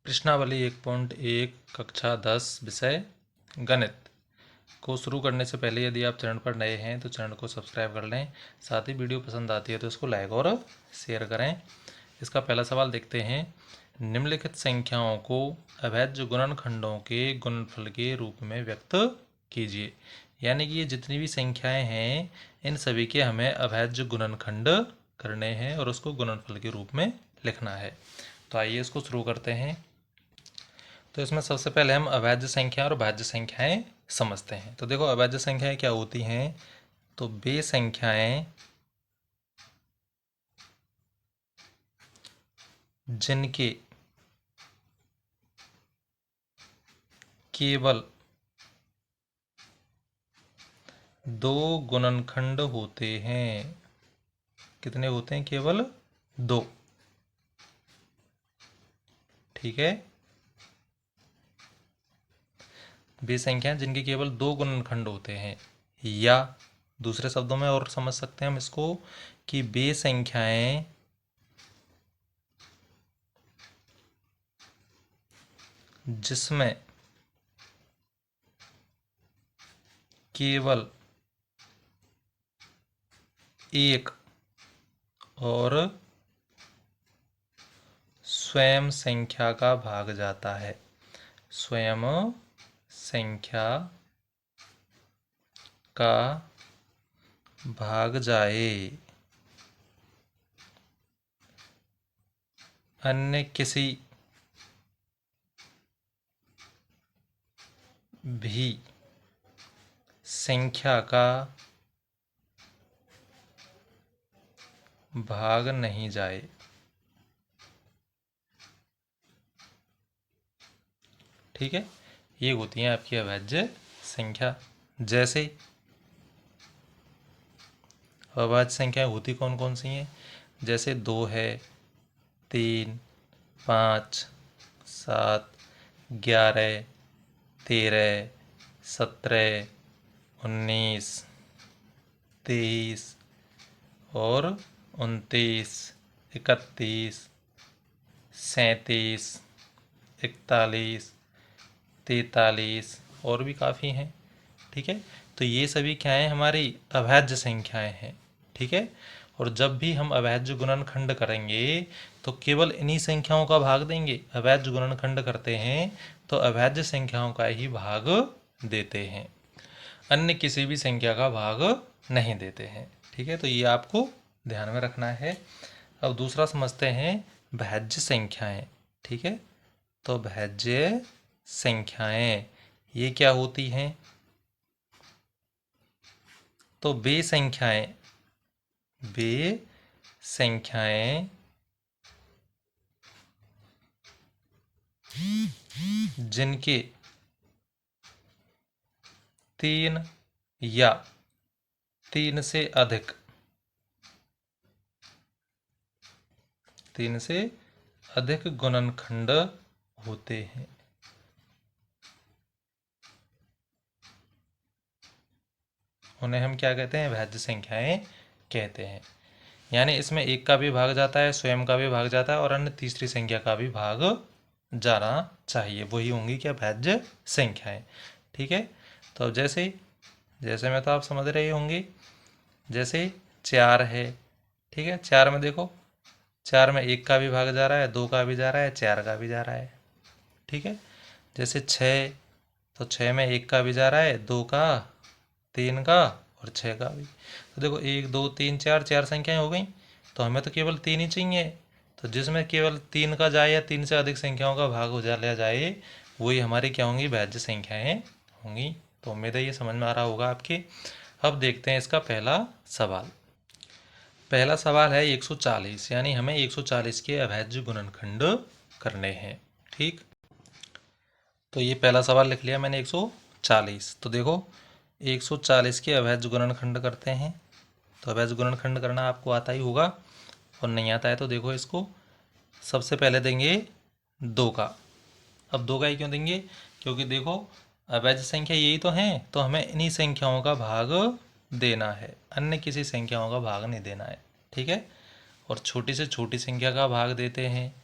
प्रश्नावली 1.1 कक्षा 10 विषय गणित को शुरू करने से पहले यदि आप चैनल पर नए हैं तो चैनल को सब्सक्राइब कर लें। साथ ही वीडियो पसंद आती है तो इसको लाइक और शेयर करें। इसका पहला सवाल देखते हैं। निम्नलिखित संख्याओं को अभाज्य गुणनखंडों के गुणनफल के रूप में व्यक्त कीजिए। यानी कि ये जितनी भी संख्याएं हैं इन सभी के हमें अभाज्य गुणनखंड करने हैं और उसको गुणनफल के रूप में लिखना है। तो आइए इसको शुरू करते हैं। तो इसमें सबसे पहले हम अभाज्य संख्या और भाज्य संख्याएं समझते हैं। तो देखो अभाज्य संख्याएं क्या होती हैं। तो वे संख्याएं जिनके केवल दो गुणनखंड होते हैं। कितने होते हैं? केवल दो। ठीक है, वे संख्याएं जिनके केवल दो गुणनखंड होते हैं, या दूसरे शब्दों में और समझ सकते हैं हम इसको कि वे संख्याएं जिसमें केवल एक और स्वयं संख्या का भाग जाता है। स्वयं संख्या का भाग जाए, अन्य किसी भी संख्या का भाग नहीं जाए। ठीक है, ये होती हैं आपकी अभाज्य संख्या। जैसे अभाज्य संख्याएं होती कौन कौन सी हैं? जैसे 2 है, 3, 5, 7, 11, 13, 17, 19, 23 और 29, 31, 37, 41, 43 और भी काफ़ी हैं। ठीक है, तो ये सभी क्या हैं? हमारी अभाज्य संख्याएं हैं। ठीक है, और जब भी हम अभाज्य गुणनखंड करेंगे तो केवल इन्हीं संख्याओं का भाग देंगे। अभाज्य गुणनखंड करते हैं तो अभाज्य संख्याओं का ही भाग देते हैं, अन्य किसी भी संख्या का भाग नहीं देते हैं। ठीक है, तो ये आपको ध्यान में रखना है। अब दूसरा समझते हैं भाज्य संख्याएं। ठीक है, तो भाज्य संख्याएं ये क्या होती हैं? तो वे संख्याएं जिनके 3 या 3 से अधिक गुणनखंड होते हैं। उन्हें हम क्या कहते हैं? भाज्य संख्याएं कहते हैं। यानी इसमें एक का भी भाग जाता है, स्वयं का भी भाग जाता है और अन्य तीसरी संख्या का भी भाग जाना चाहिए। वही होंगी क्या? भाज्य संख्याएं। ठीक है, तो अब जैसे में तो आप समझ रहे होंगे। जैसे 4 है। ठीक है, 4 में देखो, 4 में एक का भी भाग जा रहा है, 2 का भी जा रहा है, 4 का भी जा रहा है। ठीक है, जैसे 6, तो 6 में एक का भी जा रहा है, 2 का, 3 का और 6 का भी। तो देखो 1 2 3 4, 4 संख्याएं हो गई। तो हमें तो केवल 3 ही चाहिए। तो जिसमें केवल 3 का जाए या 3 से अधिक संख्याओं का भाग हो लिया जाए, वही हमारी क्या होंगी? भाज्य संख्याएं होंगी। तो उम्मीद है ये समझ में आ रहा होगा आपके। अब देखते हैं इसका पहला सवाल। पहला सवाल है 140, यानी हमें 140 के अभाज्य गुणनखंड करने हैं। ठीक, तो ये पहला सवाल लिख लिया मैंने 140। तो देखो 140 के अभाज्य गुणनखंड करते हैं। तो अभाज्य गुणनखंड करना आपको आता ही होगा, और नहीं आता है तो देखो इसको सबसे पहले देंगे 2 का। अब 2 का ही क्यों देंगे? क्योंकि देखो अभाज्य संख्या यही तो हैं, तो हमें इन्हीं संख्याओं का भाग देना है, अन्य किसी संख्याओं का भाग नहीं देना है। ठीक है, और छोटी से छोटी संख्या का भाग देते हैं।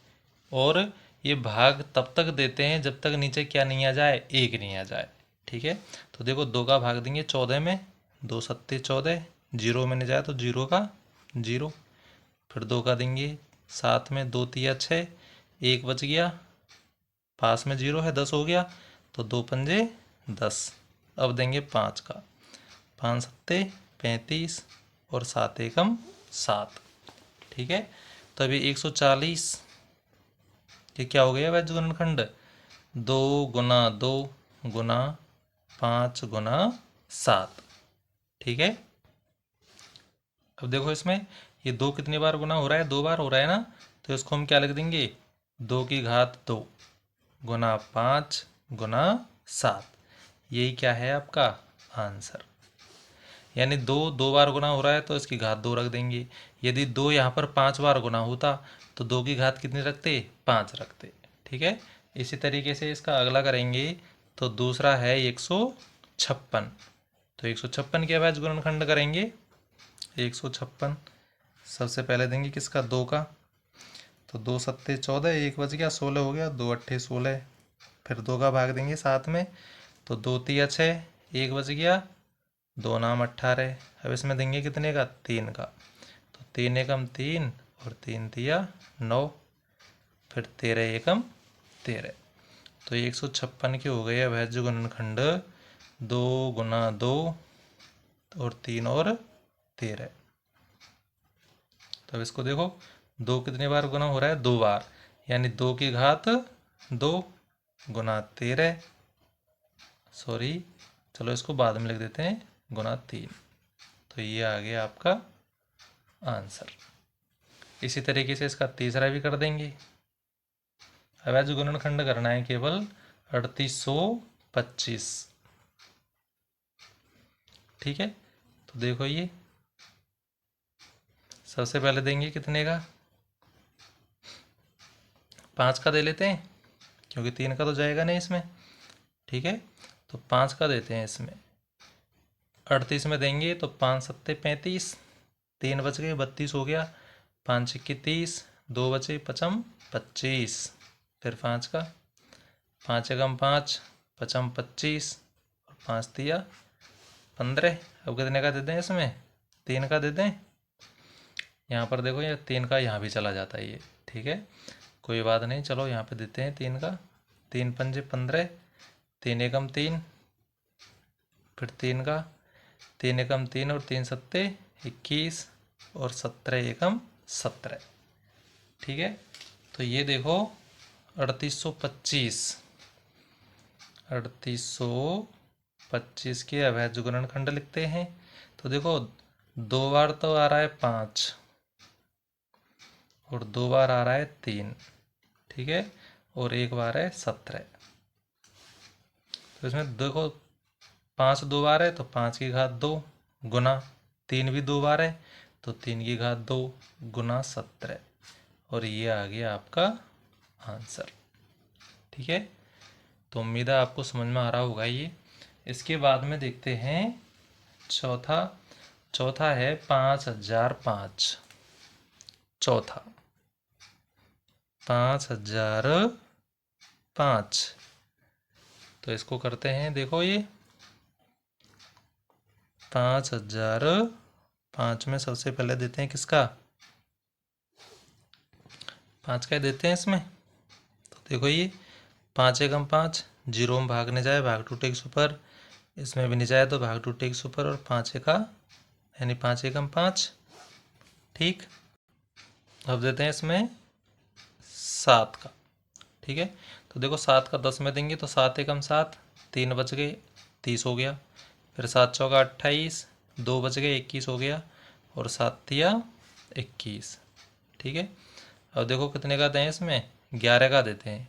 और ये भाग तब तक देते हैं जब तक नीचे क्या नहीं आ जाए, 1 नहीं आ जाए। ठीक है, तो देखो 2 का भाग देंगे 14 में, 2 सत्ते 14, 0 में नहीं जाए तो 0 का 0। फिर 2 का देंगे 7 में, 2 तिया 6, 1 बच गया, पास में 0 है, 10 हो गया, तो 2 पंजे 10। अब देंगे 5 का, 5 सत्ते 35 और 7 एकम 7। ठीक है, तो अभी 140, ये क्या हो गया वैज गुणनखंड, 2 गुना 2 गुना 5 गुना 7। ठीक है, अब देखो इसमें ये 2 कितनी बार गुना हो रहा है, 2 बार हो रहा है ना, तो इसको हम क्या लिख देंगे, 2 की घात 2 गुना 5 गुना 7। यही क्या है आपका आंसर। यानी 2 बार गुना हो रहा है तो इसकी घात 2 रख देंगे। यदि 2 यहाँ पर 5 बार गुना होता तो 2 की घात कितनी रखते, 5 रखते। ठीक है, इसी तरीके से इसका अगला करेंगे। तो दूसरा है 156। तो 156 के अवैध गुणनखंड करेंगे। 156 सबसे पहले देंगे किसका, 2 का, तो 2 सत्ते 14, 1 बच गया, 16 हो गया, 2 अट्ठे 16। फिर 2 का भाग देंगे 7 में, तो 2 तिया 6, 1 बच गया, 2 नाम 18। अब इसमें देंगे कितने का, 3 का, तो 3 एकम 3 और 3 तिया 9, फिर 13 एकम 13। तो 156 के हो गए अवैध गुणनखंड 2 गुना 2 और 3 और 13। तो अब इसको देखो, 2 कितनी बार गुना हो रहा है, 2 बार, यानी 2 की घात 2 गुना 13, सॉरी चलो इसको बाद में लिख देते हैं, गुना 3। तो ये आ गया आपका आंसर। इसी तरीके से इसका तीसरा भी कर देंगे। अवैध गुणनखंड करना है केवल 3825। ठीक है, तो देखो ये सबसे पहले देंगे कितने का, 5 का दे लेते हैं, क्योंकि 3 का तो जाएगा नहीं इसमें। ठीक है, तो 5 का देते हैं इसमें। 38 में देंगे तो 5 सत्ते 35, 3 बच गए 32 हो गया, 5 छिक्की 30, 2 बचे पचम 25। फिर 5 का, 5 एकम 5, पचम 25 और 5 तिया 15। अब कितने का दे दें इसमें, 3 का दे दें। यहाँ पर देखो ये 3 का यहाँ भी चला जाता है ये। ठीक है, कोई बात नहीं, चलो यहाँ पे देते हैं 3 का, 3 पंजे 15, 3 एकम 3, फिर 3 का, 3 एकम 3 और 3 सत्ते 21 और 17 एकम 17। ठीक है, तो ये देखो 3825, 3825 के अवैध गुणनखंड लिखते हैं। तो देखो 2 बार तो आ रहा है 5 और 2 बार आ रहा है 3। ठीक है, और 1 बार है 17। तो इसमें देखो 5 2 बार है तो 5 की घात 2 गुना 3 भी 2 बार है तो 3 की घात 2 गुना 17। और ये आ गया आपका आंसर। ठीक है, तो उम्मीद है आपको समझ में आ रहा होगा ये। इसके बाद में देखते हैं चौथा। चौथा है 5005। चौथा 5005। तो इसको करते हैं, देखो ये 5005 में सबसे पहले देते हैं किसका, 5 का देते हैं इसमें। तो देखो ये 5 एकम 5, 0 में भाग नहीं जाए, भाग टूटे के ऊपर, इसमें भी नहीं जाए तो भाग टूटे के ऊपर, और 5 का यानी 5 एकम 5। ठीक, अब देते हैं इसमें 7 का। ठीक है, तो देखो 7 का 10 में देंगे तो 7 एकम 7, 3 बच गए 30 हो गया, फिर 7 चौका 28, 2 बच गए 21 हो गया, और 7 तिया 21। ठीक है, अब देखो कितने का दें इसमें, 11 का देते हैं।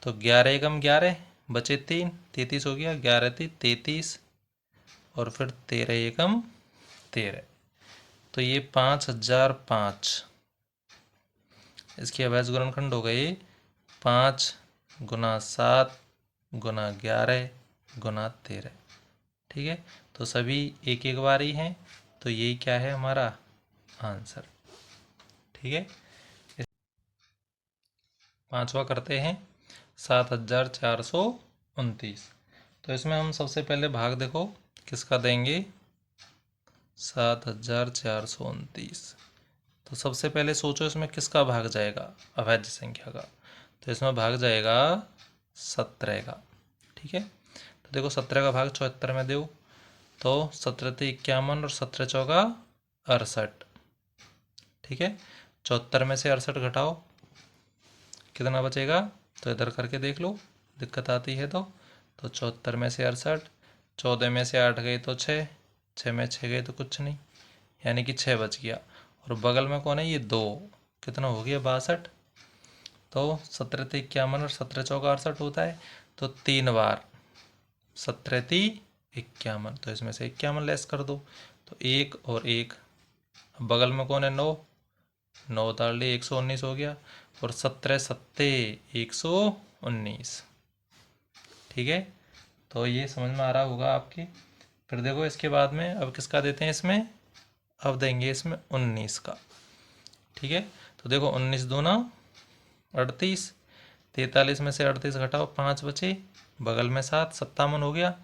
तो 11 एकम 11 बचे 3, 33 हो गया, 11 ती 33 और फिर 13 एकम 13। तो ये 5005 इसकी अवैध गुणनखंड हो गई 5 गुना 7 गुना 11 गुना 13। ठीक है, तो सभी एक एक बार ही हैं, तो यही क्या है हमारा आंसर। ठीक है, पांचवा करते हैं 7429। तो इसमें हम सबसे पहले भाग देखो किसका देंगे, 7429। तो सबसे पहले सोचो इसमें किसका भाग जाएगा, अभाज्य संख्या का। तो इसमें भाग जाएगा 17 का। ठीक है, तो देखो 17 का भाग 74 में दो, तो 17 51 और 17 चौका 68। ठीक है, 74 में से 68 घटाओ, कितना बचेगा, तो इधर करके देख लो, दिक्कत आती है तो 74 में से 68, 14 में से 8 गई तो 6, 6 में 6 गई तो कुछ नहीं, यानी कि 6 बच गया। और बगल में कौन है, ये 2, कितना हो गया 62। तो 17 × 51 और 17 चौका 68 होता है, तो 3 बार 17 × 51, तो इसमें से 51 लेस कर दो, तो 1 और 1। बगल में कौन है 9, 9 उतार लिए 119 हो गया, और 17 सत्ते 119। ठीक है, तो ये समझ में आ रहा होगा आपके। फिर देखो इसके बाद में अब किसका देते हैं इसमें, अब देंगे इसमें 19 का। ठीक है, तो देखो 19 दूना 38, 43 में से 38 घटाओ 5 बचे, बगल में 7, 57 हो गया।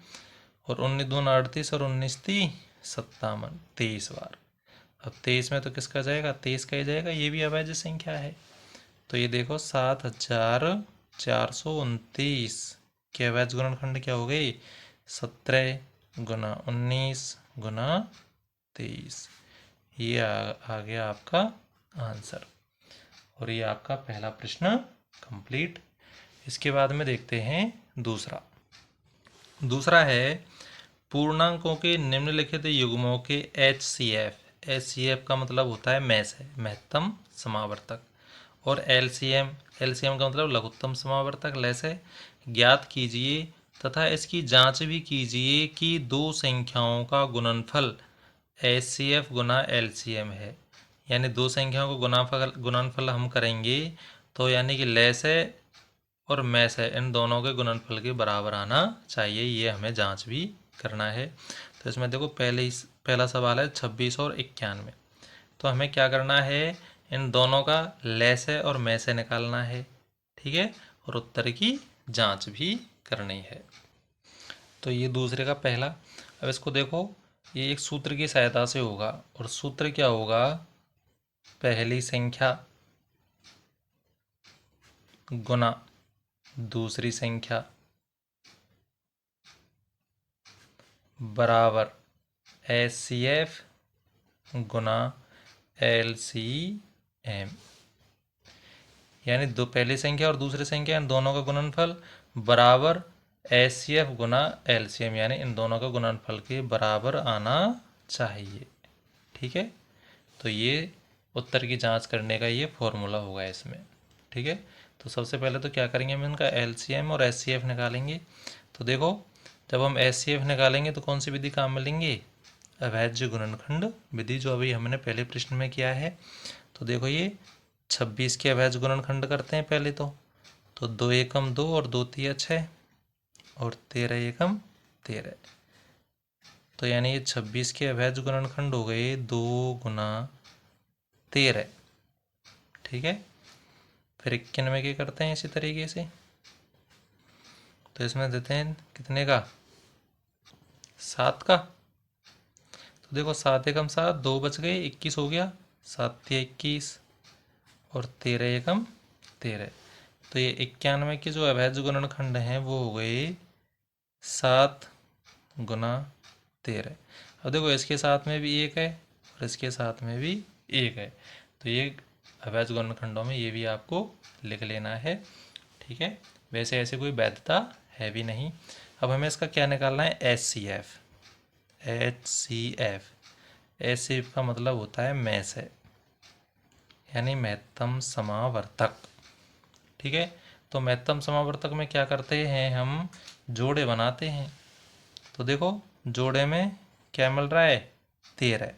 और 19 दूना 38 और 19 × 57, 23 बार। अब 23 में तो किसका जाएगा, 23 का ही जाएगा, ये भी अभाज्य संख्या है। तो ये देखो 7429 के अभाज्य गुणनखंड क्या हो गई, 17 × 19 × 23। ये आ गया आपका आंसर, और ये आपका पहला प्रश्न कंप्लीट। इसके बाद में देखते हैं दूसरा। दूसरा है पूर्णांकों के निम्नलिखित युग्मों के HCF। HCF का मतलब होता है मैस है, महत्तम समावर्तक। और LCM, LCM का मतलब लघुत्तम समावर्तक लेस है। ज्ञात कीजिए तथा इसकी जांच भी कीजिए कि दो संख्याओं का गुणनफल HCF गुना LCM है। यानी दो संख्याओं का गुणनफल हम करेंगे तो यानी कि लेस है और मैस है, इन दोनों के गुणनफल के बराबर आना चाहिए, ये हमें जांच भी करना है। तो इसमें देखो पहला सवाल है 26 और 91। तो हमें क्या करना है, इन दोनों का लेस है और मैस है निकालना है। ठीक है, और उत्तर की जांच भी करनी है। तो ये दूसरे का पहला। अब इसको देखो, ये एक सूत्र की सहायता से होगा, और सूत्र क्या होगा, पहली संख्या गुना दूसरी संख्या बराबर HCF गुना LCM। यानी दो पहली संख्या और दूसरी संख्या इन दोनों का गुणनफल बराबर HCF गुना LCM, यानी इन दोनों का गुणनफल के बराबर आना चाहिए। ठीक है, तो ये उत्तर की जांच करने का ये फॉर्मूला होगा इसमें। ठीक है, तो सबसे पहले तो क्या करेंगे, हम इनका LCM और HCF निकालेंगे। तो देखो जब हम HCF निकालेंगे तो कौन सी विधि काम में लेंगे, अभाज्य गुणनखंड विधि, जो अभी हमने पहले प्रश्न में किया है। तो देखो ये 26 के अभाज्य गुणनखंड करते हैं पहले तो 2 एकम 2 और 2 तिया 6 और 13 एकम 13। तो यानी ये 26 के अभाज्य गुणनखंड हो गए 2 गुना 13। ठीक है, फिर 91 के करते हैं इसी तरीके से। तो इसमें देते हैं कितने का, 7 का। तो देखो 7 एकम 7, 2 बच गए, 21 हो गया, 7 तिया 21 और 13 एकम 13। तो ये 91 के जो अभाज्य गुणनखंड हैं वो हो गए 7 गुना 13। अब देखो इसके साथ में भी 1 है और इसके साथ में भी 1 है, तो ये अभाज्य गुणनखंडों में ये भी आपको लिख लेना है। ठीक है, वैसे ऐसे कोई वैधता है भी नहीं। अब हमें इसका क्या निकालना है, HCF। HCF का मतलब होता है मैस है, यानी महत्तम समावर्तक। ठीक है, तो महत्तम समावर्तक में क्या करते हैं, हम जोड़े बनाते हैं। तो देखो जोड़े में क्या मिल रहा है, 13।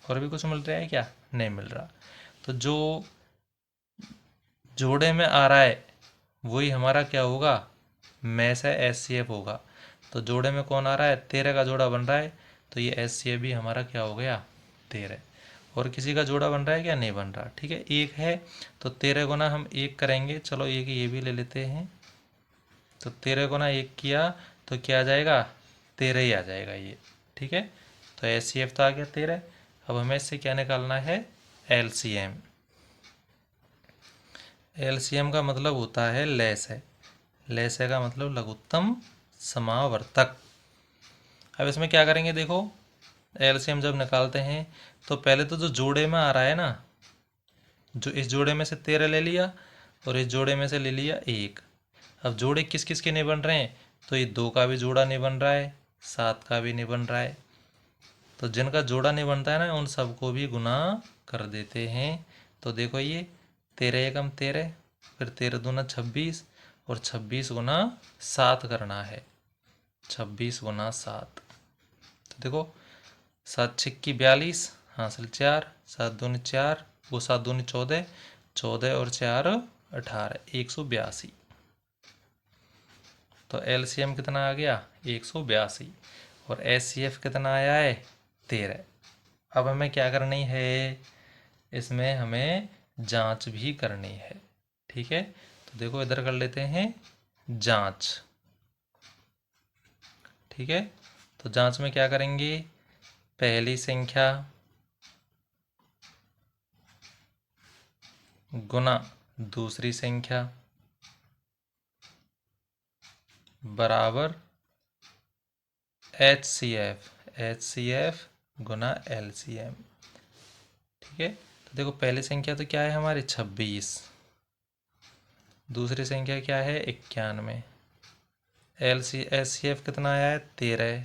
और भी कुछ मिल रहा है क्या, नहीं मिल रहा। तो जो जोड़े में आ रहा है वही हमारा क्या होगा, मैस है, HCF होगा। तो जोड़े में कौन आ रहा है, 13 का जोड़ा बन रहा है, तो ये HCF भी हमारा क्या हो गया, 13। और किसी का जोड़ा बन रहा है क्या? नहीं बन रहा। ठीक है, एक है तो 13 गुना हम एक करेंगे, चलो एक ये भी ले लेते हैं। तो 13 गुना एक किया तो क्या आ जाएगा? 13 ही आ जाएगा ये। ठीक है, तो HCF तो आ गया 13। अब हमें इससे क्या निकालना है? LCM। LCM का मतलब होता है लेस है। लेस है का मतलब लघुत्तम समावर्तक। अब इसमें क्या करेंगे देखो, LCM जब निकालते हैं तो पहले तो जो जोड़े में आ रहा है ना, जो इस जोड़े में से 13 ले लिया और इस जोड़े में से ले लिया एक। अब जोड़े किस किस के नहीं बन रहे हैं? तो ये 2 का भी जोड़ा नहीं बन रहा है, 7 का भी नहीं बन रहा है। तो जिनका जोड़ा नहीं बनता है ना, उन सबको भी गुना कर देते हैं। तो देखो ये 13 एकम 13, फिर 13 दूना 26 और 26 गुना 7 करना है। 26 गुना 7, तो देखो 7 छिक्की 42, हासिल 4, 7 दूनी 4, वो 7 दूनी 14, 14 और 4 18, 182। तो LCM कितना आ गया? 182। और HCF कितना आया है? 13। अब हमें क्या करनी है? इसमें हमें जांच भी करनी है। ठीक है, तो देखो इधर कर लेते हैं जांच। ठीक है, तो जांच में क्या करेंगे? पहली संख्या गुना दूसरी संख्या बराबर HCF गुना LCM। ठीक है, तो देखो पहली संख्या तो क्या है हमारी? 26। दूसरी संख्या क्या है? 91। HCF कितना आया है? 13।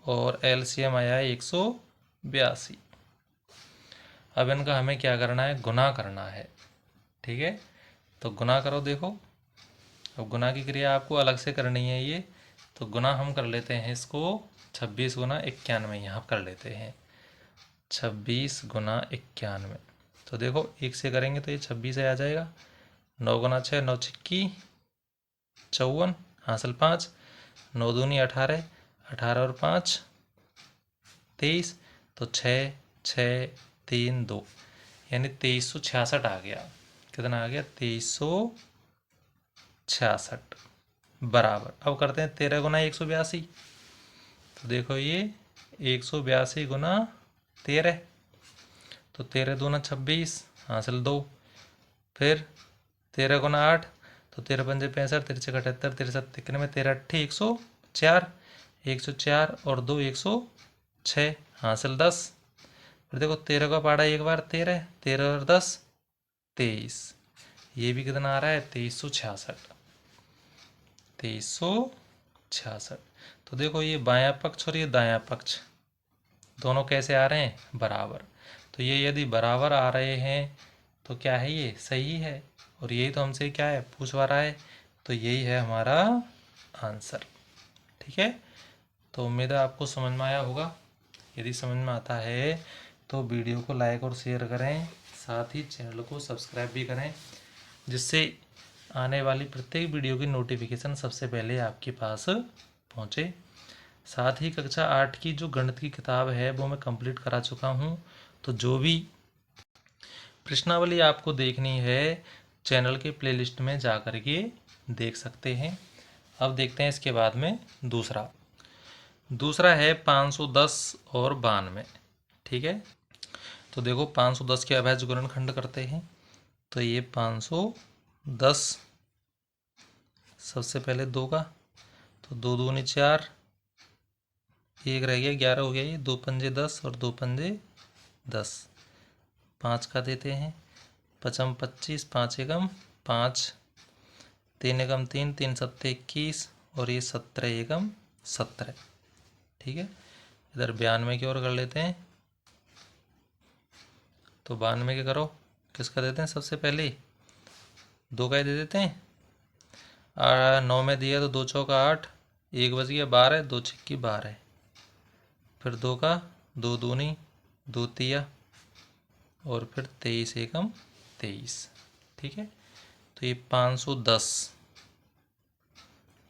और LCM आया है 182। अब इनका हमें क्या करना है? गुना करना है। ठीक है, तो गुना करो। देखो अब गुना की क्रिया आपको अलग से करनी है ये, तो गुना हम कर लेते हैं इसको 26 गुना 91 यहाँ कर लेते हैं। 26 गुना 91, तो देखो एक से करेंगे तो ये 26 आ जाएगा। 9 गुना 6, 9 छिक्की 54, हासिल 5, 9 दूनी 18, 18 और 5 23, तो 6 6 3 2, यानी 2366 आ गया। कितना आ गया? 2366 बराबर। अब करते हैं 13 गुना 182। तो देखो ये 182 गुना 13, तो 13 दूना 26, हासिल 2। फिर 13 गुना 8, तो 13 पंजे 65, 13 78, 63 91, 13 अट्ठी 104, 104 और 2 106, हासिल 10। फिर देखो 13 का पाड़ा एक बार 13, 13 और 10 23, ये भी कितना आ रहा है? 2366। 2366। तो देखो ये बायां पक्ष और ये दायां पक्ष दोनों कैसे आ रहे हैं? बराबर। तो ये यदि बराबर आ रहे हैं तो क्या है? ये सही है। और यही तो हमसे क्या है? पूछवा रहा है। तो यही है हमारा आंसर। ठीक है, तो उम्मीद है आपको समझ में आया होगा। यदि समझ में आता है तो वीडियो को लाइक और शेयर करें, साथ ही चैनल को सब्सक्राइब भी करें, जिससे आने वाली प्रत्येक वीडियो की नोटिफिकेशन सबसे पहले आपके पास पहुंचे। साथ ही कक्षा 8 की जो गणित की किताब है वो मैं कंप्लीट करा चुका हूं, तो जो भी प्रश्नावली आपको देखनी है चैनल के प्लेलिस्ट में जा कर के देख सकते हैं। अब देखते हैं इसके बाद में दूसरा है 510 और 92। ठीक है, तो देखो 510 के अभाज्य गुणनखंड करते हैं। तो ये 510 सबसे पहले 2 का, तो 2 दूनी 4, एक रह गया 11 हो गया। ये 2 पंजे 10 और 2 पंजे 10, 5 का देते हैं। 5 25, 5 एकम 5, 3 एकम 3, 3 सत्ते 21 और ये 17 एकम 17। ठीक है, इधर 92 की ओर कर लेते हैं। तो 92 के करो, किसका देते हैं? सबसे पहले 2 का ही दे देते हैं। 9 में दिया तो 2 चौका 8, 1 बज गया 12, 2 छिक्की 12। फिर 2 का 2 दूनी 2 तिया और फिर 23 एकम 23। ठीक है, तो ये 510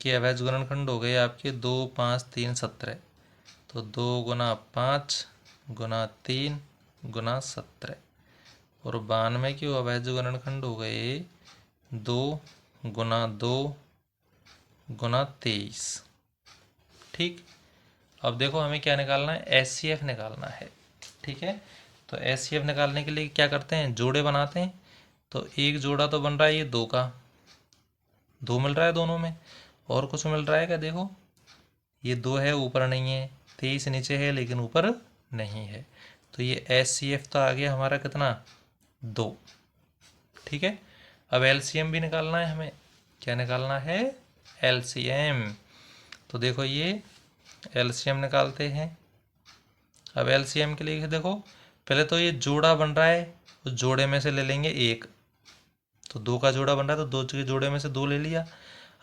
के अवैध गुणनखंड हो गए आपके 2 5 3 17। तो 2 गुना 5 गुना 3 गुना 17 और 92 के अभाज्य गुणनखंड हो गए 2 गुना 2 गुना 23। ठीक, अब देखो हमें क्या निकालना है, एचसीएफ निकालना है। ठीक है, तो एचसीएफ निकालने के लिए क्या करते हैं, जोड़े बनाते हैं। तो एक जोड़ा तो बन रहा है ये 2 का, 2 मिल रहा है दोनों में, और कुछ मिल रहा है क्या, देखो ये 2 है, ऊपर नहीं है, 23 नीचे है लेकिन ऊपर नहीं है, तो ये एचसीएफ तो आ गया हमारा कितना, 2। ठीक है, अब एलसीएम भी निकालना है हमें, क्या निकालना है, एलसीएम। तो देखो ये एलसीएम निकालते हैं। अब एलसीएम के लिए देखो, पहले तो ये जोड़ा बन रहा है, उस जोड़े में से ले लेंगे 1, तो 2 का जोड़ा बन रहा है तो 2 के जोड़े में से 2 ले लिया।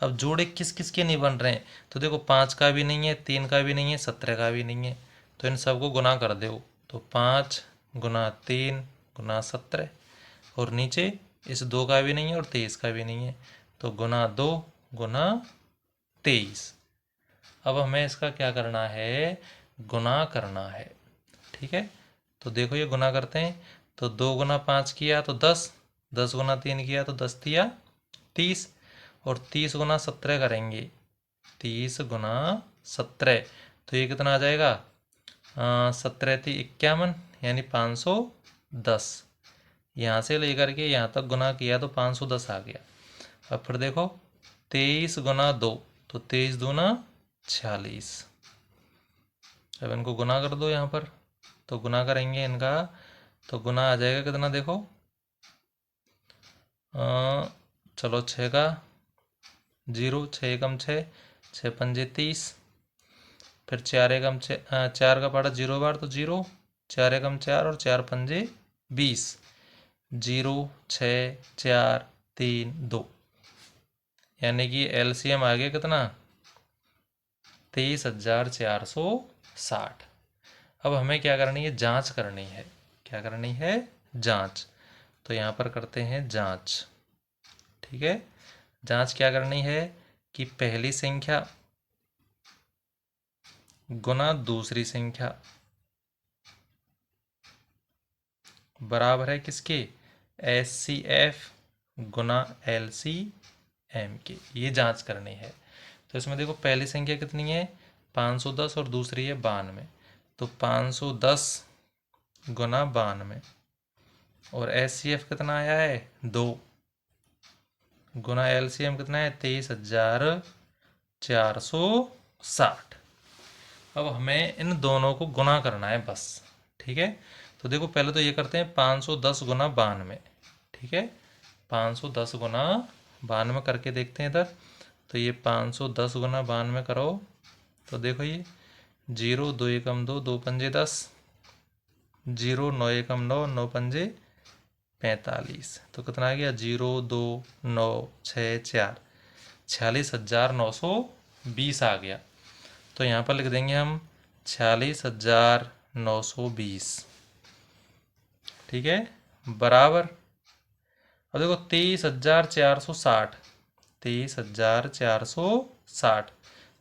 अब जोड़े किस किस के नहीं बन रहे हैं, तो देखो 5 का भी नहीं है, 3 का भी नहीं है, 17 का भी नहीं है, तो इन सबको गुना कर दो। तो 5 गुना 3 गुना 17, और नीचे इस 2 का भी नहीं है और 23 का भी नहीं है, तो गुना 2 गुना 23। अब हमें इसका क्या करना है, गुना करना है। ठीक है, तो देखो ये गुना करते हैं, तो 2 गुना 5 किया तो 10, 10 गुना 3 किया तो 10 तिया 30, और 30 गुना 17 करेंगे, 30 गुना 17, तो ये कितना आ जाएगा, 17 × 51 यानी 510। यहाँ से लेकर के यहाँ तक गुना किया तो 510 आ गया। अब फिर देखो 23 गुना 2, तो 23 दूना 46। अब इनको गुना कर दो यहाँ पर, तो गुना करेंगे इनका, तो गुना आ जाएगा कितना, देखो चलो 6 का 0, 6 एकम 6, 6 पंजे 30, फिर 4 एकम 4 का पड़ा 0 बार तो 0, 4 एकम 4 और 4 पंजे 20, 0 6 4 3 2, यानी कि एलसीएम आ गया कितना, 23,460। अब हमें क्या करनी है, जांच करनी है, क्या करनी है, जांच। तो यहाँ पर करते हैं जांच। ठीक है, जांच क्या करनी है कि पहली संख्या गुना दूसरी संख्या बराबर है किसके, एचसीएफ गुना एलसीएम के, ये जांच करनी है। तो इसमें देखो पहली संख्या कितनी है, 510 और दूसरी है 92, तो 510 गुना 92, और एचसीएफ कितना आया है 2, गुना एलसीएम कितना है 23,460। अब हमें इन दोनों को गुना करना है बस। ठीक है, तो देखो पहले तो ये करते हैं 510 गुना 92। ठीक है, 510 गुना 92 करके देखते हैं इधर, तो ये 510 गुना 92 करो, तो देखो ये 0 2 एकम 2, 2 पंजे 10, 0 9 एकम 9, 9 पंजे 45, तो कितना आ गया 0 2 9 6 4, 46,920 आ गया। तो यहाँ पर लिख देंगे हम 46,920। ठीक है, बराबर, अब देखो 23,460, 23,460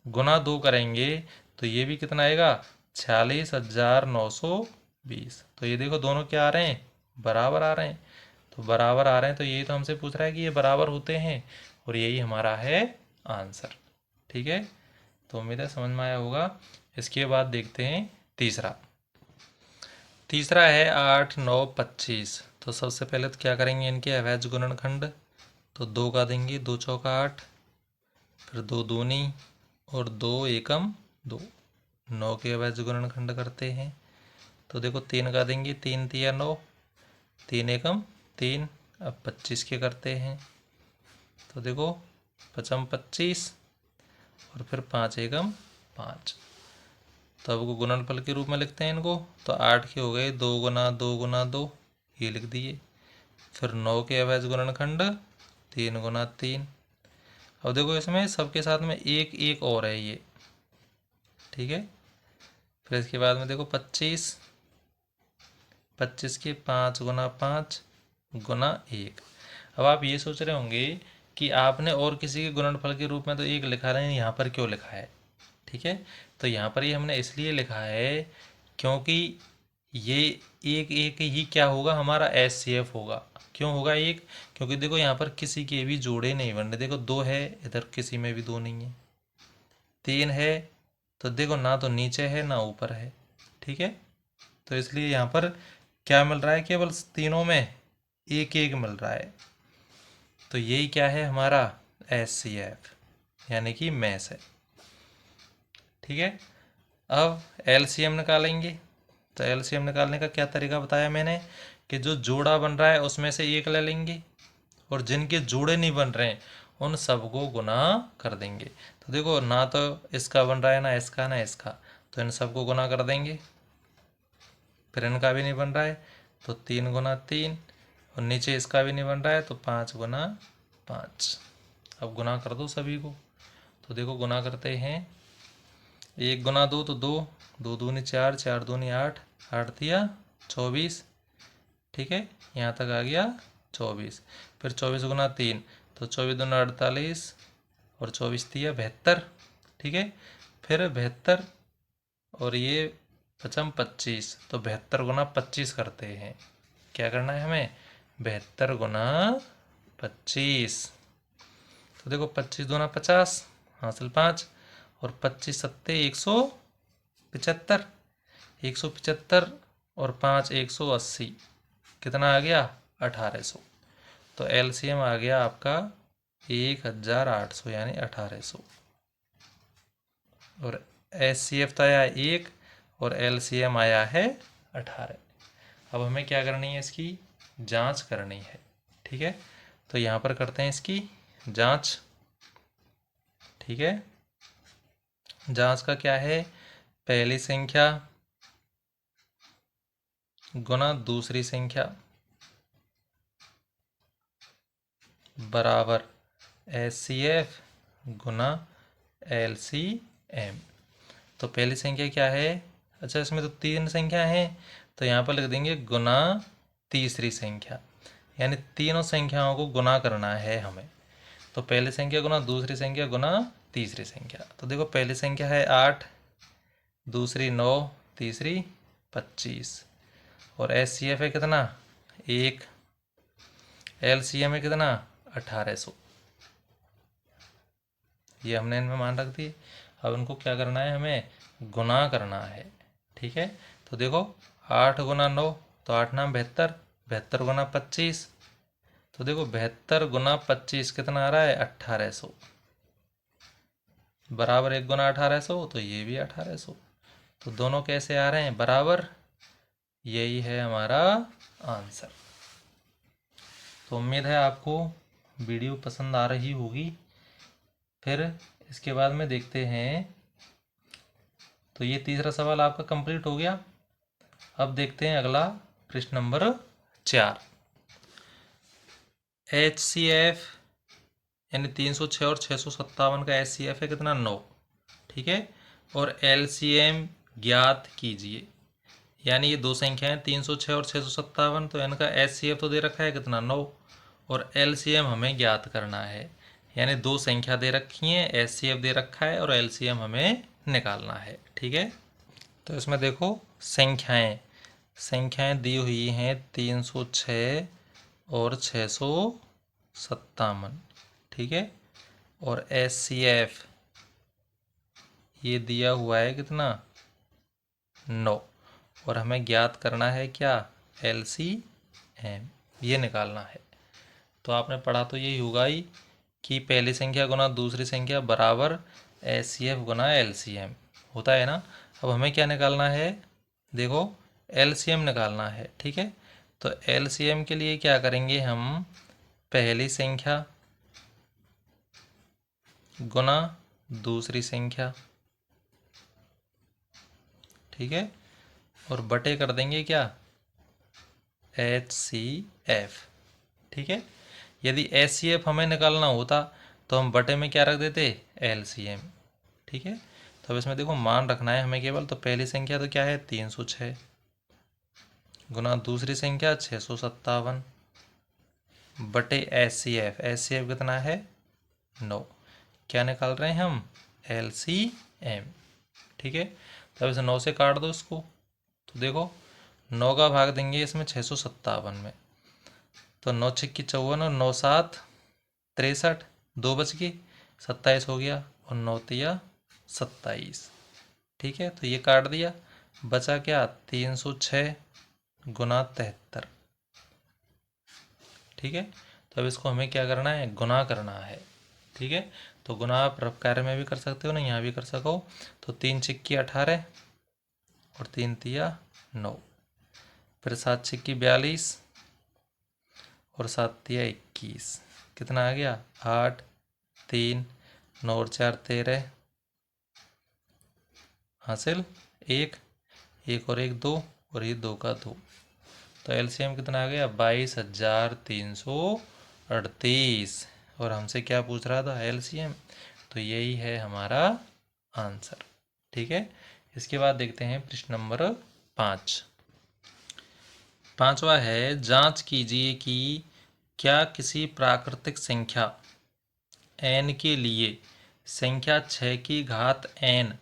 गुना 2 करेंगे तो ये भी कितना आएगा, 46,920। तो ये देखो दोनों क्या आ रहे हैं, बराबर आ रहे हैं, तो बराबर आ रहे हैं, तो यही तो हमसे पूछ रहा है कि ये बराबर होते हैं, और यही हमारा है आंसर। ठीक है, तो उम्मीद है समझ में आया होगा। इसके बाद देखते हैं तीसरा। तीसरा है 8 9 25। तो सबसे पहले तो क्या करेंगे, इनके अवैध गुणनखंड, तो 2 का देंगे, 2 चौका 8, फिर 2 दूनी और 2 एकम 2, 9 के अवैध गुणनखंड करते हैं। तो देखो 3 का देंगे, 3 तिया 9, 3 एकम 3। अब 25 के करते हैं, तो देखो 5 25 और फिर 5 एकम 5, तो अब को गुणनफल के रूप में लिखते हैं इनको, तो 8 के हो गए 2 गुना 2 गुना 2, ये लिख दिए। फिर 9 के अवैध गुणनखंड 3 गुना 3। अब देखो इसमें सबके साथ में एक एक और है ये। ठीक है, फिर इसके बाद में देखो 25, 25 के 5 गुना 5 गुना 1। अब आप ये सोच रहे होंगे कि आपने और किसी के गुणनफल के रूप में तो 1 लिखा है, यहाँ पर क्यों लिखा है। ठीक है, तो यहाँ पर ये हमने इसलिए लिखा है क्योंकि ये एक एक ही क्या होगा हमारा HCF होगा। क्यों होगा एक? क्योंकि देखो यहाँ पर किसी के भी जोड़े नहीं बन रहे। देखो दो है, इधर किसी में भी दो नहीं है। तीन है तो देखो ना तो नीचे है ना ऊपर है, ठीक है। तो इसलिए यहाँ पर क्या मिल रहा है, केवल तीनों में एक एक मिल रहा है। तो यही क्या है हमारा HCF, यानी कि मैस है, ठीक है। अब LCM निकालेंगे। तो LCM निकालने का क्या तरीका बताया मैंने, कि जो जोड़ा बन रहा है उसमें से एक ले लेंगे और जिनके जोड़े नहीं बन रहे हैं उन सबको गुना कर देंगे। तो देखो ना तो इसका बन रहा है ना इसका ना इसका, तो इन सबको गुना कर देंगे। फिर इनका भी नहीं बन रहा है तो 3 गुना 3, और नीचे इसका भी नहीं बन रहा है तो 5 गुना 5। अब गुना कर दो सभी को। तो देखो गुना करते हैं, 1 गुना 2 तो 2, 2 दूनी 4, 4 दूनी 8, 8 तिया 24, ठीक है। यहाँ तक आ गया 24। फिर 24 गुना 3 तो 24 दूना 48 और 24 तिया 72, ठीक है। फिर 72 और ये 25, तो 72 गुना 25 करते हैं। क्या करना है हमें, 72 गुना 25। तो देखो 25 दूना 50, हासिल 5, और 25 सत्ते 175, 175 और 5 180, कितना आ गया 1800। तो LCM आ गया आपका 1800 यानी 1800, और HCF तो आया 1 और LCM आया है 18। अब हमें क्या करनी है, इसकी जांच करनी है, ठीक है। तो यहाँ पर करते हैं इसकी जांच, ठीक है। जांच का क्या है, पहली संख्या गुना दूसरी संख्या बराबर HCF गुना LCM। तो पहली संख्या क्या है, अच्छा इसमें तो 3 संख्या हैं, तो यहाँ पर लिख देंगे गुना तीसरी संख्या, यानी तीनों संख्याओं को गुना करना है हमें। तो पहली संख्या गुना दूसरी संख्या गुना तीसरी संख्या। तो देखो पहली संख्या है 8, दूसरी 9, तीसरी 25, और HCF है कितना 1, LCM है कितना 1800। ये हमने इनमें मान रख दी। अब इनको क्या करना है, हमें गुना करना है, ठीक है। तो देखो 8 गुना 9 तो 8 9 72, 72 गुना 25, तो देखो 72 गुना 25 कितना आ रहा है 1800, बराबर 1 गुना 1800, तो ये भी 1800। तो दोनों कैसे आ रहे हैं बराबर, यही है हमारा आंसर। तो उम्मीद है आपको वीडियो पसंद आ रही होगी। फिर इसके बाद में देखते हैं, तो ये तीसरा सवाल आपका कंप्लीट हो गया। अब देखते हैं अगला प्रश्न नंबर 4। HCF यानी 306 और 657 का HCF है कितना 9, ठीक है। और LCM ज्ञात कीजिए, यानी ये दो संख्याएं 306 और 657, तो इनका HCF तो दे रखा है कितना 9, और LCM हमें ज्ञात करना है। यानी दो संख्या दे रखी है, HCF दे रखा है और LCM हमें निकालना है, ठीक है। तो इसमें देखो संख्याएं संख्याएं दी हुई हैं 306 और 657, ठीक है। और HCF ये दिया हुआ है कितना 9, और हमें ज्ञात करना है क्या LCM, ये निकालना है। तो आपने पढ़ा तो यही होगा ही कि पहली संख्या गुना दूसरी संख्या बराबर HCF गुना LCM होता है ना। अब हमें क्या निकालना है, देखो LCM निकालना है, ठीक है। तो LCM के लिए क्या करेंगे हम, पहली संख्या गुना दूसरी संख्या, ठीक है, और बटे कर देंगे क्या HCF, ठीक है। यदि HCF हमें निकालना होता तो हम बटे में क्या रख देते LCM, ठीक है। तो अब इसमें देखो मान रखना है हमें केवल। तो पहली संख्या तो क्या है 306 गुना दूसरी संख्या 657 बटे HCF कितना है 9। क्या निकाल रहे हैं हम LCM, ठीक है। तो अब इसे 9 से काट दो इसको। तो देखो 9 का भाग देंगे इसमें 657 में, तो 9 छिक्की 54 और 9 7 63, 2 बच गई, 27 हो गया और 9 तिया 27। ठीक है, तो ये काट दिया, बचा क्या 306 गुना 73। ठीक है, तो अब इसको हमें क्या करना है, गुना करना है। ठीक है, तो गुना आप रफ कार्य में भी कर सकते हो ना, यहाँ भी कर सको। तो 3 छिक्की 18 और 3 तिया 9, फिर 7 छिक्की 42 और 7 तिया 21, कितना आ गया 8, 3, 9 और 4 13, हासिल 1, 1 और 1 2, और ये 2 का 2। तो एलसीएम कितना आ गया 22,338। और हमसे क्या पूछ रहा था एलसीएम, तो यही है हमारा आंसर। ठीक है, इसके बाद देखते हैं प्रश्न नंबर 5। पांचवा है, जांच कीजिए कि क्या किसी प्राकृतिक संख्या n के लिए संख्या 6 की घात n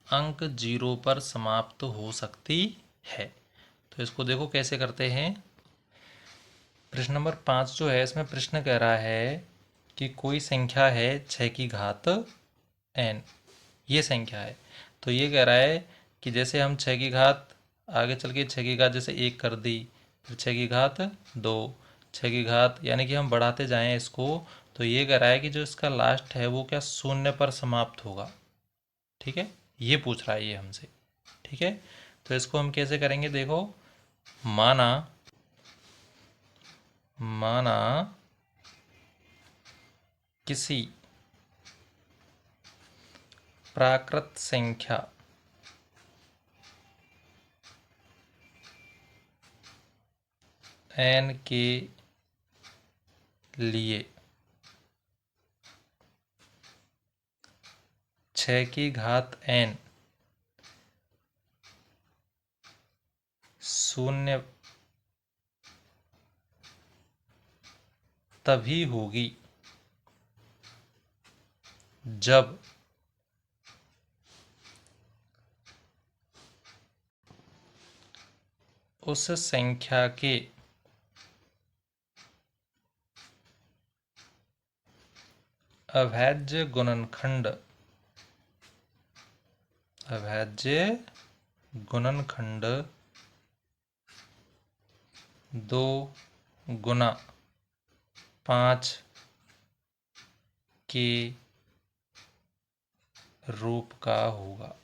अंक 0 पर समाप्त हो सकती है। तो इसको देखो कैसे करते हैं। प्रश्न नंबर 5 जो है इसमें प्रश्न कह रहा है कि कोई संख्या है 6 की घात n, ये संख्या है। तो ये कह रहा है कि जैसे हम 6 की घात आगे चल के 6 की घात जैसे 1 कर दी, फिर 6 की घात 2, 6 की घात, यानी कि हम बढ़ाते जाएं इसको। तो ये कह रहा है कि जो इसका लास्ट है वो क्या शून्य पर समाप्त होगा। ठीक है, ये पूछ रहा है ये हमसे। ठीक है, तो इसको हम कैसे करेंगे देखो। माना माना किसी प्राकृत संख्या n के लिए 6 की घात n शून्य तभी होगी जब उस संख्या के अभाज्य गुणनखंड 2 गुना 5 के रूप का होगा।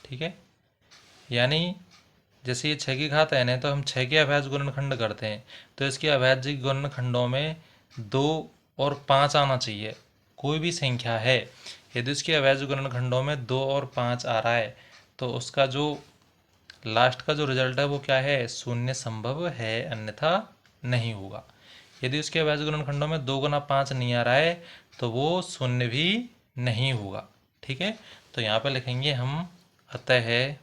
ठीक है, यानी जैसे ये 6 की घात n है तो हम 6 के अभाज्य गुणनखंड करते हैं, तो इसके अभाज्य गुणनखंडों में 2 और 5 आना चाहिए। कोई भी संख्या है यदि उसके अभाज्य गुणनखंडों में 2 और 5 आ रहा है तो उसका जो लास्ट का जो रिजल्ट है वो क्या है, शून्य संभव है, अन्यथा नहीं होगा। यदि उसके अभाज्य गुणनखंडों में 2 गुना 5 नहीं आ रहा है तो वो शून्य भी नहीं होगा। ठीक है, तो यहाँ पर लिखेंगे हम, अतः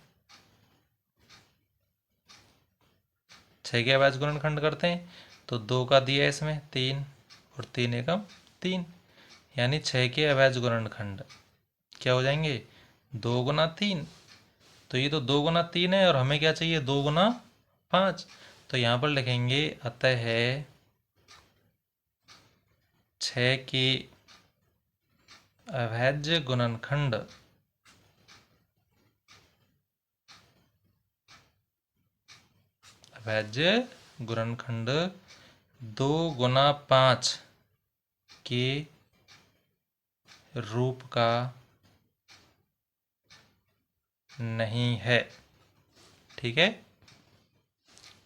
6 के अभाज्य गुणनखंड करते हैं तो 2 का दिया इसमें 3 और 3 एकम 3, यानी 6 के अभाज्य गुणनखंड क्या हो जाएंगे 2 गुना 3। तो ये तो 2 गुना 3 है और हमें क्या चाहिए 2 गुना 5। तो यहाँ पर लिखेंगे अतः 6 के अभाज्य गुणनखंड अभाज्य गुणनखंड 2 गुना 5 के रूप का नहीं है। ठीक है,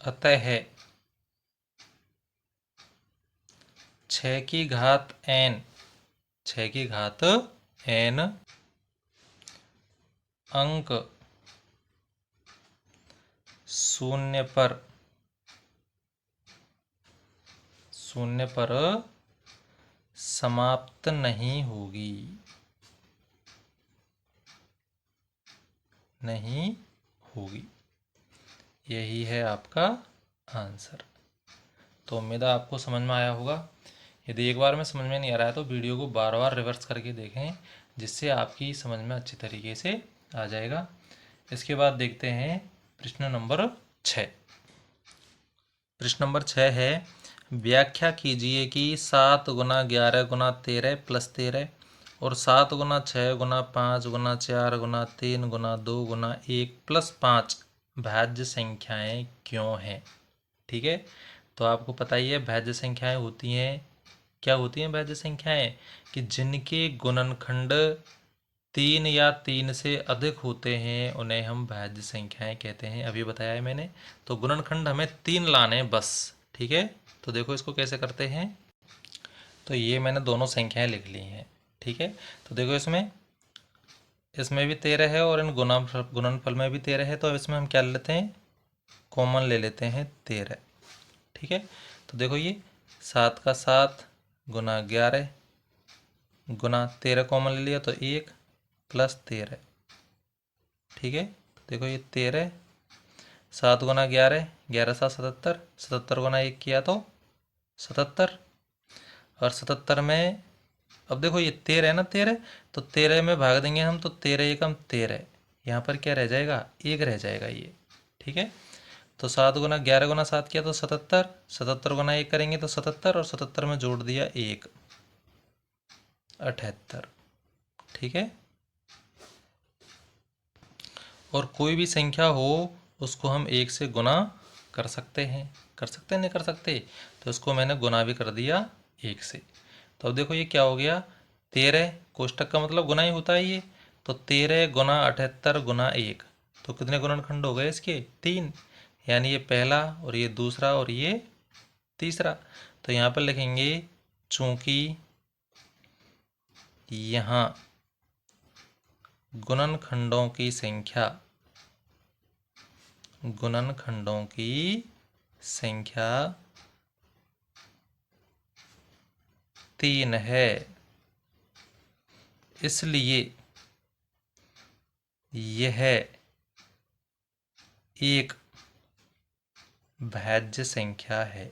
अतः 6 की घात n 6 की घात n अंक शून्य पर समाप्त नहीं होगी, यही है आपका आंसर। तो उम्मीद है आपको समझ में आया होगा। यदि एक बार में समझ में नहीं आ रहा है तो वीडियो को बार बार रिवर्स करके देखें, जिससे आपकी समझ में अच्छी तरीके से आ जाएगा। इसके बाद देखते हैं प्रश्न नंबर 6। प्रश्न नंबर 6 है, व्याख्या कीजिए कि 7 गुना 11 गुना 13 प्लस 13 और 7 गुना 6 गुना 5 गुना 4 गुना 3 गुना 2 गुना 1 प्लस 5 भाज्य संख्याएं क्यों हैं। ठीक है, तो आपको पता ही है भाज्य संख्याएं होती हैं, क्या होती हैं भाज्य संख्याएं, कि जिनके गुणनखंड 3 या 3 से अधिक होते हैं उन्हें हम भाज्य संख्याएं कहते हैं। अभी बताया है मैंने। तो गुणनखंड हमें 3 लाने हैं बस। ठीक है, तो देखो इसको कैसे करते हैं। तो ये मैंने दोनों संख्याएं लिख ली हैं। ठीक है, तो देखो इसमें इसमें भी 13 है और इन गुणनफल में भी 13 है, तो इसमें हम क्या ले लेते हैं, कॉमन ले लेते हैं 13। ठीक है, तो देखो ये 7 का 7 गुना 11 गुना 13 कॉमन ले लिया तो 1 प्लस 13। ठीक है, तो देखो ये 13, 7 गुना 11, 11 7 77, 77 गुना 1 किया तो 77, और 77 में अब देखो ये 13 है ना, 13 तो 13 में भाग देंगे हम तो 13 एकम 13, यहाँ पर क्या रह जाएगा, 1 रह जाएगा ये। ठीक है, तो 7 गुना 11 गुना 7 किया तो 77, 77 गुना 1 करेंगे तो 77, और 77 में जोड़ दिया 1, 78। ठीक है, और कोई भी संख्या हो उसको हम 1 से गुना कर सकते हैं, कर सकते हैं नहीं कर सकते, तो इसको मैंने गुना भी कर दिया 1 से। तो अब देखो ये क्या हो गया, 13 कोष्टक का मतलब गुना ही होता है ये, तो 13 गुना 78 गुना 1, तो कितने गुणनखंड हो गए इसके, 3, यानी ये पहला और ये दूसरा और ये तीसरा। तो यहाँ पर लिखेंगे चूंकि यहाँ गुणनखंडों की संख्या, गुणनखंडों की संख्या 3 है, इसलिए यह एक भाज्य संख्या है।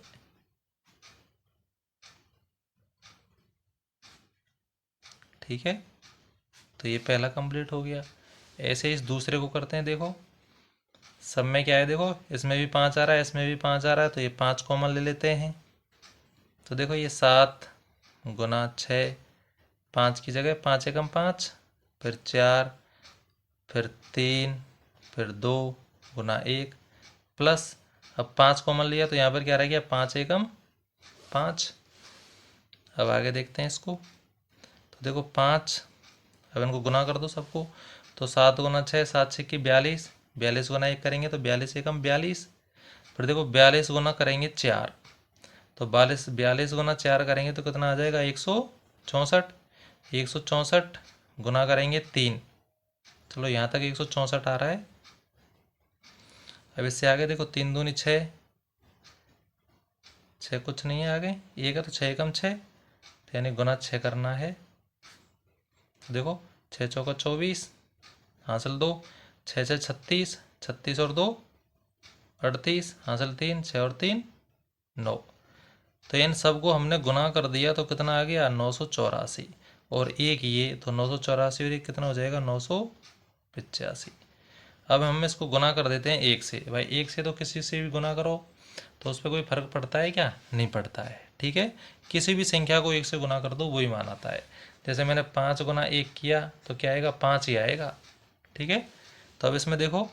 ठीक है, तो ये पहला कंप्लीट हो गया। ऐसे इस दूसरे को करते हैं। देखो सब में क्या है, देखो इसमें भी 5 आ रहा है, इसमें भी 5 आ रहा है, तो ये 5 कॉमन ले लेते हैं। तो देखो ये 7 गुना 6, 5 की जगह 5 एकम 5, फिर 4, फिर 3, फिर 2 गुना 1 प्लस, अब 5 कॉमन लिया तो यहाँ पर क्या रह गया, 5 एकम 5। अब आगे देखते हैं इसको। तो देखो 5, अब इनको गुना कर दो सबको, तो 7 गुना 6, 7 6 42, 42 गुना 1 करेंगे तो 42 एकम 42, फिर देखो 42 गुना करेंगे 4, तो 42 गुना 4 करेंगे तो कितना आ जाएगा, 164, 164 गुना करेंगे 3, चलो यहाँ तक 164 आ रहा है। अब इससे आगे देखो 3 दूनी 6, 6 कुछ नहीं है आगे, एक है तो 6 एकम 6, तो यानी गुना 6 करना है। देखो 6 चौका 24, हासिल 2, 6 6 36, 36 और 2 38, हासिल 3, 6 और 3 9। तो इन सबको हमने गुना कर दिया तो कितना आ गया, 984, और एक ये तो 984 और एक कितना हो जाएगा, 985। अब हम इसको गुना कर देते हैं 1 से। भाई 1 से तो किसी से भी गुना करो तो उस पर कोई फर्क पड़ता है क्या, नहीं पड़ता है। ठीक है, किसी भी संख्या को 1 से गुना कर दो वही मान आता है। जैसे मैंने 5 गुना 1 किया तो क्या आएगा, 5 ही आएगा। ठीक है, तो अब इसमें देखो,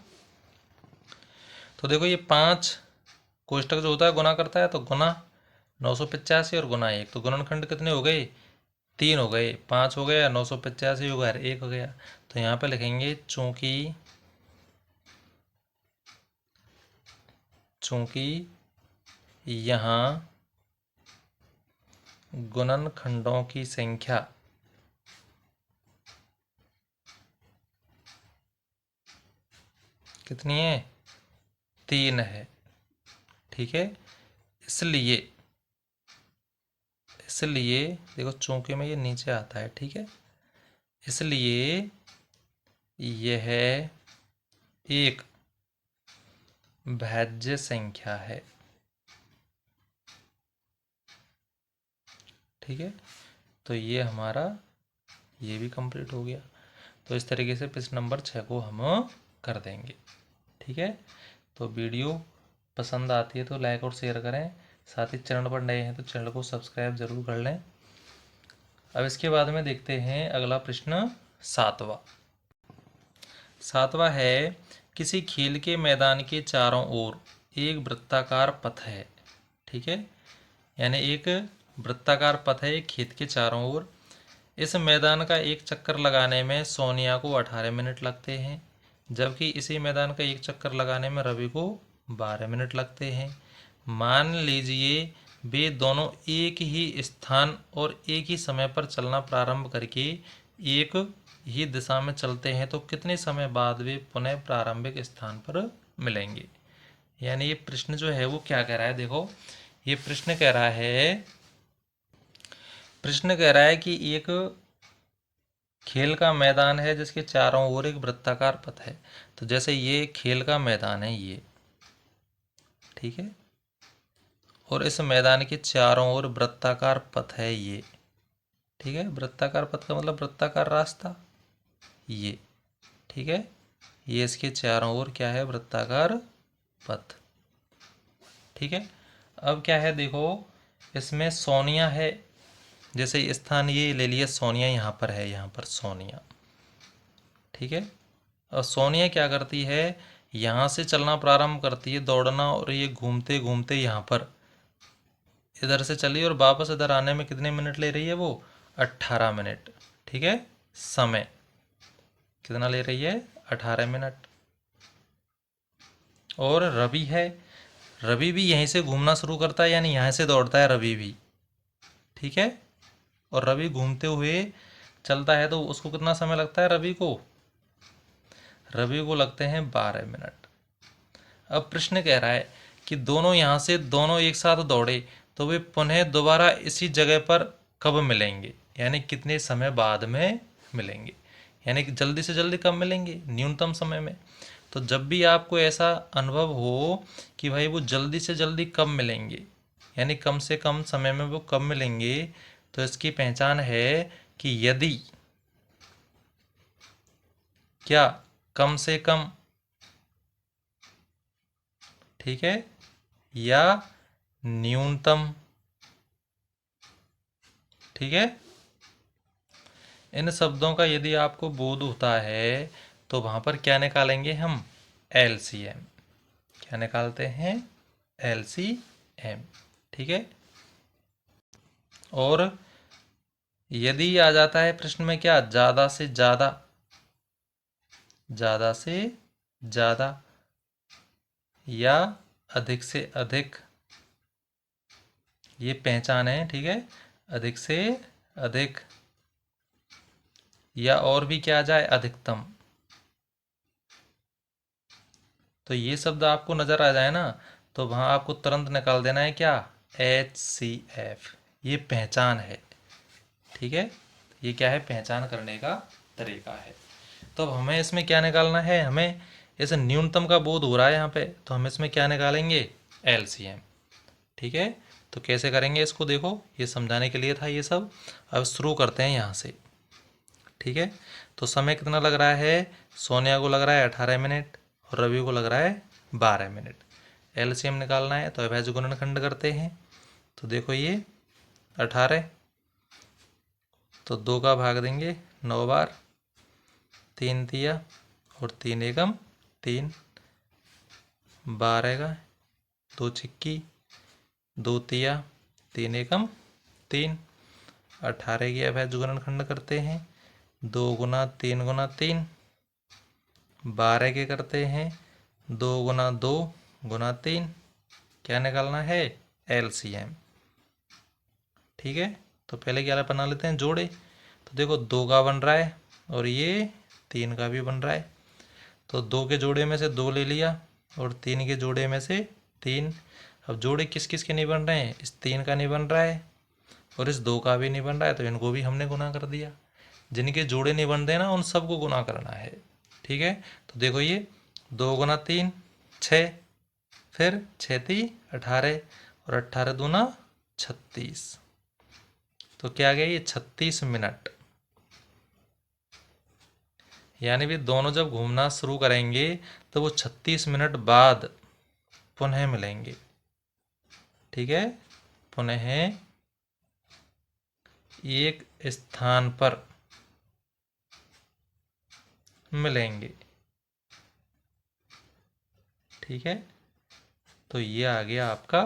तो देखो ये 5 कोष्टक जो होता है गुना करता है, तो गुना 985 और गुना 1, तो गुणनखंड कितने हो गए, 3 हो गए, 5 हो गया, 985 हो गया, 1 हो गया। तो यहाँ पे लिखेंगे चूंकि यहाँ गुणनखंडों की संख्या कितनी है, 3 है। ठीक है, इसलिए देखो चूंकि में ये नीचे आता है। ठीक है, इसलिए यह एक भाज्य संख्या है। ठीक है, तो ये हमारा ये भी कंप्लीट हो गया। तो इस तरीके से प्रश्न नंबर 6 को हम कर देंगे। ठीक है, तो वीडियो पसंद आती है तो लाइक और शेयर करें, साथ ही चैनल पर नए हैं तो चैनल को सब्सक्राइब जरूर कर लें। अब इसके बाद में देखते हैं अगला प्रश्न, सातवां। सातवां है, किसी खेल के मैदान के चारों ओर एक वृत्ताकार पथ है। ठीक है, यानी एक वृत्ताकार पथ है एक खेत के चारों ओर। इस मैदान का एक चक्कर लगाने में सोनिया को 18 मिनट लगते हैं, जबकि इसी मैदान का एक चक्कर लगाने में रवि को 12 मिनट लगते हैं। मान लीजिए वे दोनों एक ही स्थान और एक ही समय पर चलना प्रारंभ करके एक ही दिशा में चलते हैं तो कितने समय बाद वे पुनः प्रारंभिक स्थान पर मिलेंगे। यानी ये प्रश्न जो है वो क्या कह रहा है, देखो ये प्रश्न कह रहा है कि एक खेल का मैदान है जिसके चारों ओर एक वृत्ताकार पथ है। तो जैसे ये खेल का मैदान है ये, ठीक है, और इस मैदान के चारों ओर वृत्ताकार पथ है ये। ठीक है, वृत्ताकार पथ का मतलब वृत्ताकार रास्ता ये। ठीक है, ये इसके चारों ओर क्या है, वृत्ताकार पथ। ठीक है, अब क्या है देखो, इसमें सोनिया है, जैसे स्थान ये ले लिया सोनिया, यहाँ पर है, यहाँ पर सोनिया। ठीक है, और सोनिया क्या करती है, यहाँ से चलना प्रारंभ करती है, दौड़ना, और ये घूमते घूमते यहाँ पर इधर से चली और वापस इधर आने में कितने मिनट ले रही है वो, 18 मिनट। ठीक है, समय कितना ले रही है, 18 मिनट। और रवि है, रवि भी यहीं से घूमना शुरू करता है, यानी यहाँ से दौड़ता है रवि भी। ठीक है, और रवि घूमते हुए चलता है तो उसको कितना समय लगता है, रवि को लगते हैं 12 मिनट। अब प्रश्न कह रहा है कि दोनों यहाँ से दोनों एक साथ दौड़े तो वे पुनः दोबारा इसी जगह पर कब मिलेंगे, यानी कितने समय बाद में मिलेंगे, यानी कि जल्दी से जल्दी कब मिलेंगे, न्यूनतम समय में। तो जब भी आपको ऐसा अनुभव हो कि भाई वो जल्दी से जल्दी कब मिलेंगे, यानी कम से कम समय में वो कब मिलेंगे, तो इसकी पहचान है कि यदि क्या कम से कम, ठीक है, या न्यूनतम। ठीक है, इन शब्दों का यदि आपको बोध होता है तो वहां पर क्या निकालेंगे हम, एलसीएम। क्या निकालते हैं, एलसीएम। ठीक है, और यदि आ जाता है प्रश्न में क्या, ज्यादा से ज्यादा, ज्यादा से ज्यादा, या अधिक से अधिक, ये पहचान है। ठीक है, अधिक से अधिक, या और भी क्या आ जाए, अधिकतम। तो ये शब्द आपको नजर आ जाए ना, तो वहां आपको तुरंत निकाल देना है क्या, HCF। ये पहचान है। ठीक है, ये क्या है, पहचान करने का तरीका है। तो अब हमें इसमें क्या निकालना है, हमें इस न्यूनतम का बोध हो रहा है यहाँ पे, तो हम इसमें क्या निकालेंगे, LCM। ठीक है, तो कैसे करेंगे इसको, देखो ये समझाने के लिए था ये सब। अब शुरू करते हैं यहाँ से। ठीक है, तो समय कितना लग रहा है, सोनिया को लग रहा है 18 मिनट और रवि को लग रहा है 12 मिनट। एलसीएम निकालना है तो अभेद गुणनखंड करते हैं। तो देखो ये 18, तो 2 का भाग देंगे 9 बार, 3 तिया और 3 एकम 3, 12 का 2 छिक्की, 2 तिया 3 एकम 3, 18 की अभेद गुणनखंड करते हैं, 2 गुना 3 गुना 3, 12 के करते हैं 2 गुना 2 गुना 3, क्या निकालना है, LCM। ठीक है, तो पहले क्या बना लेते हैं, जोड़े। तो देखो 2 का बन रहा है और ये 3 का भी बन रहा है, तो 2 के जोड़े में से 2 ले लिया और 3 के जोड़े में से 3। अब जोड़े किस किस के नहीं बन रहे हैं, इस 3 का नहीं बन रहा है और इस 2 का भी नहीं बन रहा है, तो इनको भी हमने गुना कर दिया। जिनके जोड़े नहीं बनते हैं ना उन सबको गुना करना है। ठीक है, तो देखो ये 2 गुना 3 6, फिर 6 ती 18 और 18 दूना 36, तो क्या आ गया ये 36 मिनट। यानी भी दोनों जब घूमना शुरू करेंगे तो वो 36 मिनट बाद पुनः मिलेंगे। ठीक है, पुनः एक स्थान पर मिलेंगे। ठीक है, तो ये आ गया आपका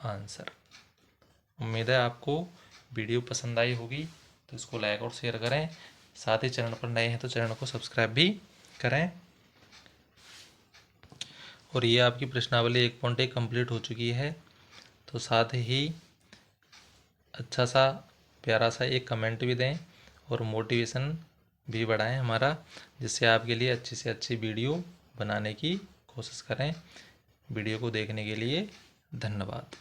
आंसर। उम्मीद है आपको वीडियो पसंद आई होगी, तो इसको लाइक और शेयर करें। साथ ही चैनल पर नए हैं तो चैनल को सब्सक्राइब भी करें। और ये आपकी प्रश्नावली 1.1 कंप्लीट हो चुकी है। तो साथ ही अच्छा सा प्यारा सा एक कमेंट भी दें और मोटिवेशन भी बढ़ाएं हमारा, जिससे आपके लिए अच्छी से अच्छी वीडियो बनाने की कोशिश करें। वीडियो को देखने के लिए धन्यवाद।